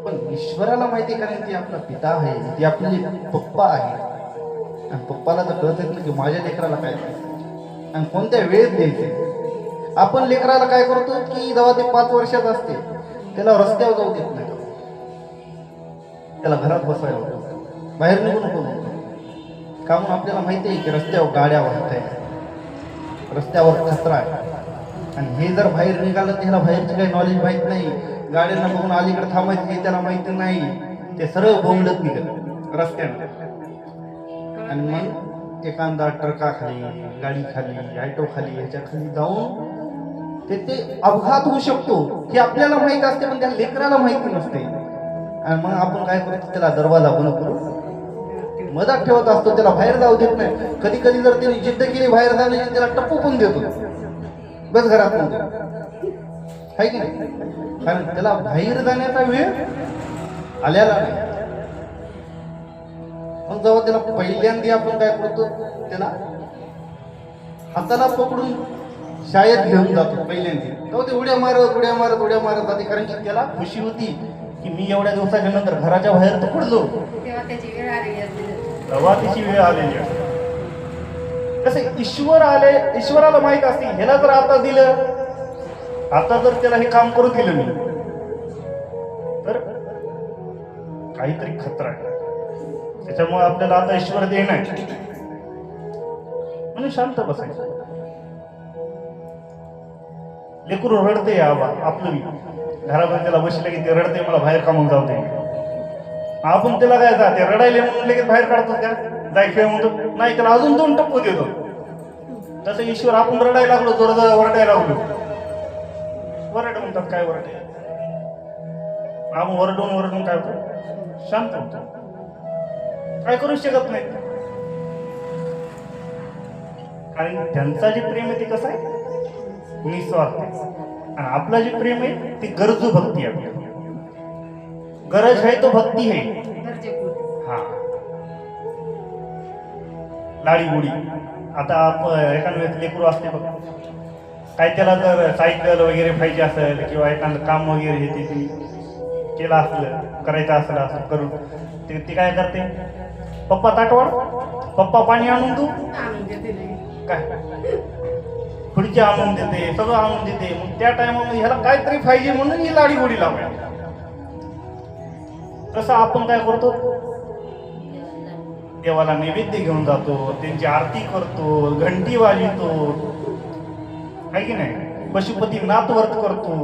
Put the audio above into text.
पण ईश्वराला माहिती कारण ती आपला पिता आहे, ती आपली पप्पा आहे. आणि पप्पाला तर कळत नाही की माझ्या लेकराला काय द्यायचं आणि कोणत्या वेळेत द्यायचे. आपण लेकराला काय करतो की जेव्हा ते 5 वर्षात असते त्याला रस्त्यावर जाऊ देत नाही, त्याला घरात बसवायला होतं, बाहेर निघू नको म्हणतो. का म्हणून आपल्याला माहिती आहे की रस्त्यावर गाड्या वाहत आहे, रस्त्यावर खतरा आहे. आणि हे जर बाहेर निघालं तर ह्याला बाहेरची काही नॉलेज माहीत नाही, गाड्यांना बघून अलीकडे थांबायचं हे त्याला माहिती नाही, ते सरळ बोंबलत निघत रस्त्यानं. आणि मग एखादा ट्रकाखाली, गाडी खाली, ऑटो खाली, ह्याच्या खाली जाऊन ते अपघात होऊ शकतो हे आपल्याला माहित असते, पण त्या लेकराला माहिती नसते. आणि मग आपण काय करतो, त्याला दरवाजा बंद करून मधात ठेवत असतो, त्याला बाहेर जाऊ देत नाही. कधी कधी जर त्याने जिद्द केली बाहेर जाण्याची, त्याला टप्पू पण देतो, बस घरात आहे की नाही. कारण त्याला बाहेर जाण्याचा वेळ आलेला नाही. मग जेव्हा त्याला पहिल्यांदा आपण काय करतो, त्याला हाताला पकडून शाळेत घेऊन जातो पहिल्यांदा, तेव्हा ते उड्या मारत जाते. कारण की त्याला खुशी होती की मी एवढ्या दिवसाच्या नंतर घराच्या बाहेर तर पडलो, तेव्हा त्याची वेळ आलेली असते. तेव्हा तिची वेळ आलेली असते. कसे ईश्वर आले, ईश्वराला माहित असते ह्याला जर आता दिलं, आता जर त्याला हे काम करू दिलं मी तर काहीतरी खतरा आहे. त्याच्यामुळे आपल्याला आता ईश्वर देणार म्हणजे शांत बसायचं. लेकरू रडते आपलं घरामध्ये त्याला बसले की ते रडते, मला बाहेर कामून जाऊ दे. आपण त्याला काय जाते रडायले म्हणून लगेच बाहेर काढतो, त्या जाय खेळ म्हणतो नाही, त्याला अजून 2 टप्पू देतो. तसं ईश्वर आपण रडायला लागलो, जोरदार वरडायला लागलो, वरड म्हणतात काय वरडे, आपण वरडून काय होतो, शांत होतो, काय करू शकत नाही. कारण त्यांचा जे प्रेम आहे ते कसं आहे, निस्वार्थ. आणि आपलं जे प्रेम आहे ते गरजू भक्ती आहे. गरज आहे तो भक्ती आहे. हा लाडी गोडी. आता एखाद्या वेळेस लेकरू असते बघ, काय त्याला जर सायकल वगैरे पाहिजे असेल किंवा एखादं काम वगैरे हे ते केलं असलं, करायचं असं करून ते काय करते, पप्पा ताटवाड, पप्पा पाणी आणून तू काय खुर्ची आणून देते, सगळं आणून देते. मग त्या टायमामध्ये ह्याला काहीतरी पाहिजे म्हणून ही लाडी गोडी लावल्या. तसं आपण काय करतो, देवाला नैवेद्य घेऊन जातो, त्यांची आरती करतो, घंटी वाजवतो, आहे की नाही, पशुपती नाथ व्रत करतो.